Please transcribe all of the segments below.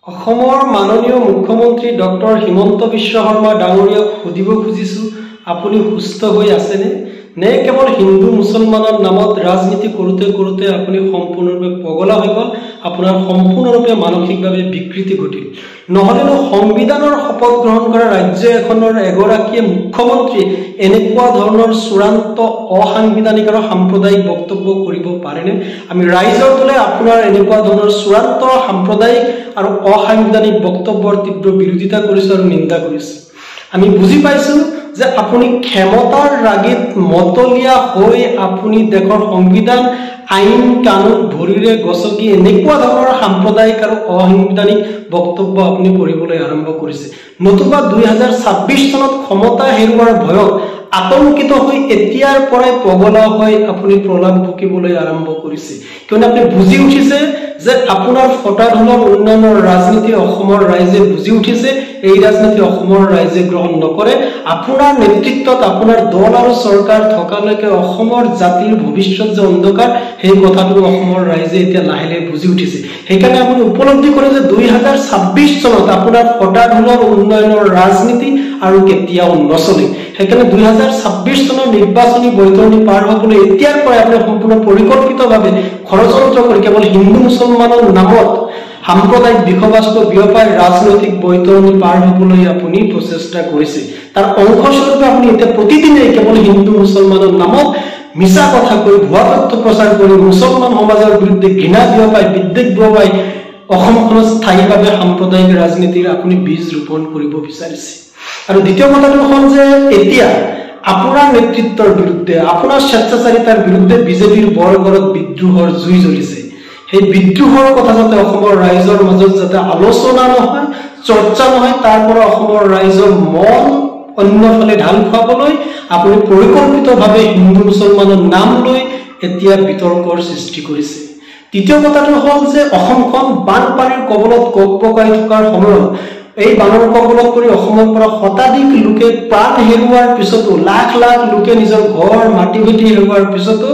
অসমৰ মাননীয় মুখ্যমন্ত্ৰী ডক্টৰ হিমন্ত বিশ্ব শৰ্মা ডাঙৰীয়াক সুধিব খুজিছো আপুনি সুস্থ হৈ আছেনে নে কেৱল হিন্দু মুছলমানৰ নামত ৰাজনীতি কৰোতে কৰোতে আপুনি সম্পূৰ্ণৰূপে পগলা হৈ গল আপোনাৰ সম্পূৰ্ণৰূপে মানসিকভাৱে বিকৃতি ঘটিল নহলেনো সংবিধানৰ শপত গ্ৰহণ কৰা ৰাজ্য এখনৰ এগৰাকীয়ে মুখ্যমন্ত্ৰী এনেকুৱা ধৰণৰ চূড়ান্ত অসাংবিধানিক আৰু সাম্প্ৰদায়িক বক্তব্য কৰিব পাৰেনে আমি ৰাইজৰ দলে আপোনাৰ এনেকুৱা ধৰণৰ চূড়ান্ত সাম্প্ৰদায়িক আৰু অসাংবিধানিক বক্তব্যৰ তীব্ৰ বিৰোধিতা কৰিছো আৰু নিন্দা কৰিছো আমি বুজি পাইছো যে আপুনি ক্ষমতাৰ ৰাগিত মতলিয়া হৈ আপুনি দেশৰ সংবিধান আইন কানুন ভৰিৰে গছকি এনেকুৱা ধৰণৰ সাম্প্ৰদায়িক আৰু অসাংবিধানিক বক্তব্য আপুনি কৰিবলৈ আৰম্ভ কৰিছে নতুবা 2026 চনত ক্ষমতা হেৰুৱাৰ ভয়ত আতংকিত হৈ এতিয়াৰ পৰাই পগলা হৈ আপুনি প্ৰলাপ বকিবলৈ আৰম্ভ কৰিছে কিয়নো আপুনি বুজি উঠিছে যে আপোনাৰ ফটাঢোলৰ উন্নয়নৰ ৰাজনীতি অসমৰ ৰাইজে বুজি উঠিছে এই ৰাজনীতি অসমৰ ৰাইজে গ্ৰহণ নকৰে আপোনাৰ নেতৃত্বত আপোনাৰ দল আৰু চৰকাৰ থকালৈকে অসমৰ জাতিৰ ভৱিষ্যত যে অন্ধকাৰ সেই কথাটো অসমৰ ৰাইজে এতিয়া লাহে লাহে বুজি উঠিছে সেইকাৰণে আপুনি উপলব্ধি কৰে যে 2026 চনত আপোনাৰ ফটাঢোলৰ উন্নয়নৰ ৰাজনীতি আৰু কেতিয়াও নচলে সেইকাৰণে 2026 চনৰ নিৰ্বাচনী বৈতৰণি পাৰ হ'বলৈ এতিয়াৰ পৰাই আপুনি সম্পূৰ্ণ পৰিকল্পিতভাৱে ষড়যন্ত্ৰ কৰি কেৱল হিন্দু মুছলমানৰ নামত সাম্প্ৰদায়িক বিখবাস্ত বিয়পাই ৰাজনৈতিক বৈতৰণি পাৰ হ'বলৈ আপুনি প্ৰচেষ্টা কৰিছে তাৰ অংশস্বৰূপে আপুনি এতিয়া প্ৰতিদিনে কেৱল হিন্দু মুছলমানৰ নামত মিছা কথা কৈ ভুৱা তথ্য প্ৰচাৰ কৰি মুছলমান সমাজৰ বিৰুদ্ধে ঘৃণা বিয়পাই বিদ্বেষ বিয়পাই অসমখনত স্থায়ীভাৱে সাম্প্ৰদায়িক ৰাজনীতিৰ আপুনি বীজ ৰোপণ কৰিব বিচাৰিছে আৰু দ্বিতীয় কথাটো হ'ল যে এতিয়া আপোনাৰ নেতৃত্বৰ বিৰুদ্ধে আপোনাৰ স্বেচ্ছাচাৰিতাৰ বিৰুদ্ধে বিজেপিৰ বৰগড়ত বিদ্ৰোহৰ জুই জ্বলিছে সেই বিদ্ৰোহৰ কথা যাতে অসমৰ ৰাইজৰ মাজত যাতে আলোচনা নহয় চৰ্চা নহয় তাৰ পৰা অসমৰ ৰাইজৰ মন অন্যফালে ঢাল খুৱাবলৈ আপুনি পৰিকল্পিতভাৱে হিন্দু মুছলমানৰ নাম লৈ এতিয়া বিতৰ্কৰ সৃষ্টি কৰিছে তৃতীয় কথাটো হ'ল যে অসমখন বানপানীৰ কবলত কঁপকঁপাই থকাৰ সময়ত এই বানৰ কবলত পৰি অসমৰ পৰা শতাধিক লোকে প্ৰাণ হেৰুৱাৰ পিছতো লাখ লাখ লোকে নিজৰ ঘৰ মাটি ভেটি হেৰুৱাৰ পিছতো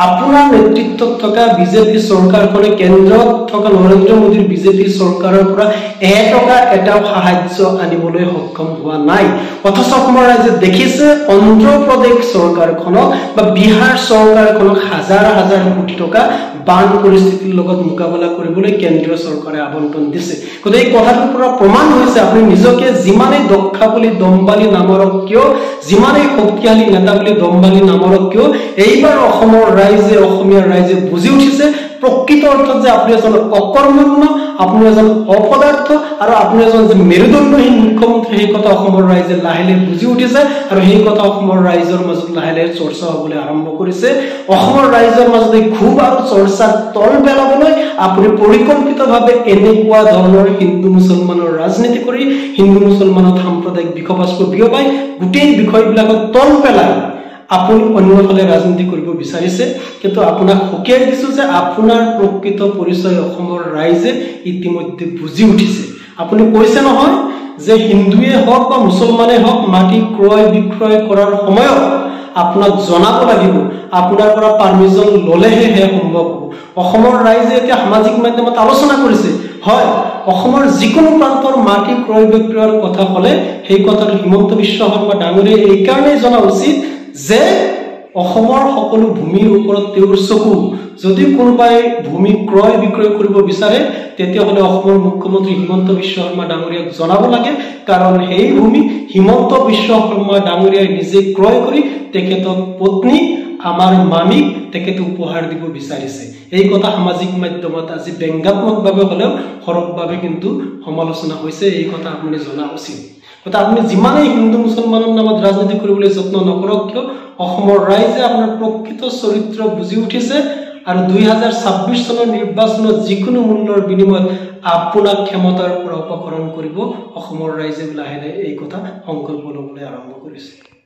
আপোনাৰ নেতৃত্বত থকা বিজেপি চৰকাৰখনে কেন্দ্ৰত থকা নৰেন্দ্ৰ মোদীৰ বিজেপি চৰকাৰৰ পৰা এটকা এটাও সাহায্য আনিবলৈ সক্ষম হোৱা নাই অথচ অসমৰ ৰাইজে দেখিছে অন্ধ্ৰ প্ৰদেশ চৰকাৰখনক বা বিহাৰ চৰকাৰখনক হাজাৰ হাজাৰ কোটি টকা বান পৰিস্থিতিৰ লগত মোকাবিলা কৰিবলৈ কেন্দ্ৰীয় চৰকাৰে আবণ্টন দিছে গতিকে এই কথাটোৰ পৰা প্ৰমাণ হৈছে আপুনি নিজকে যিমানেই দক্ষ বুলি দম্বালী নামৰক কিয় যিমানেই শক্তিশালী নেতা বুলি দম্বালী নামৰক কিয় এইবাৰ অসমৰ ৰাইজে অসমীয়া ৰাইজে বুজি উঠিছে প্ৰকৃত অৰ্থত যে আপুনি এজন অকৰ্মণ্য আপুনি এজন অপদাৰ্থ আৰু আপুনি এজন যে মেৰুদণ্ডহীন মুখ্যমন্ত্ৰী সেই কথা অসমৰ ৰাইজে লাহে লাহে বুজি উঠিছে আৰু সেই কথা অসমৰ ৰাইজৰ মাজত লাহে লাহে চৰ্চা হ'বলৈ আৰম্ভ কৰিছে অসমৰ ৰাইজৰ মাজত এই ক্ষোভ আৰু চৰ্চাৰ তল পেলাবলৈ আপুনি পৰিকল্পিতভাৱে এনেকুৱা ধৰণৰ হিন্দু মুছলমানৰ ৰাজনীতি কৰি হিন্দু মুছলমানত সাম্প্ৰদায়িক বিখবাস্ত বিয়পাই গোটেই বিষয়বিলাকত তল পেলাই আপুনি অন্যফালে ৰাজনীতি কৰিব বিচাৰিছে কিন্তু আপোনাক সকীয়াই দিছো যে আপোনাৰ প্ৰকৃত পৰিচয় অসমৰ ৰাইজে ইতিমধ্যে বুজি উঠিছে আপুনি কৈছে নহয় যে হিন্দুৱে হওক বা মুছলমানে হওক মাটি ক্ৰয় বিক্ৰয় কৰাৰ সময়ত আপোনাক জনাব লাগিব আপোনাৰ পৰা পাৰমিশন ললেহে হে সম্ভৱ হ'ব অসমৰ ৰাইজে এতিয়া সামাজিক মাধ্যমত আলোচনা কৰিছে হয় অসমৰ যিকোনো প্ৰান্তৰ মাটি ক্ৰয় বিক্ৰয়ৰ কথা হলে সেই কথাটো হিমন্ত বিশ্ব শৰ্মা ডাঙৰীয়াই এই কাৰণেই জনা উচিত যে অসমৰ সকলো ভূমিৰ ওপৰত তেওঁৰ চকু যদি কোনোবাই ভূমি ক্ৰয় বিক্ৰয় কৰিব বিচাৰে তেতিয়াহলে অসমৰ মুখ্যমন্ত্ৰী হিমন্ত বিশ্ব শৰ্মা ডাঙৰীয়াক জনাব লাগে কাৰণ সেই ভূমি হিমন্ত বিশ্ব শৰ্মা ডাঙৰীয়াই নিজে ক্ৰয় কৰি তেখেতৰ পত্নী আমাৰ মামীক তেখেতে উপহাৰ দিব বিচাৰিছে এই কথা সামাজিক মাধ্যমত আজি ব্যংগাত্মকভাৱে হলেও সৰবভাৱে কিন্তু সমালোচনা হৈছে এই কথা আপুনি জনা উচিত কথা আপুনি যিমানেই হিন্দু মুছলমানৰ নামত ৰাজনীতি কৰিবলৈ যত্ন নকৰক কিয় অসমৰ ৰাইজে আপোনাৰ প্ৰকৃত চৰিত্ৰ বুজি উঠিছে আৰু 2026 চনৰ নিৰ্বাচনত যিকোনো মূল্যৰ বিনিময়ত আপোনাক ক্ষমতাৰ পৰা অপসাৰণ কৰিব অসমৰ ৰাইজে লাহে লাহে এই কথা সংকল্প ল'বলৈ আৰম্ভ কৰিছে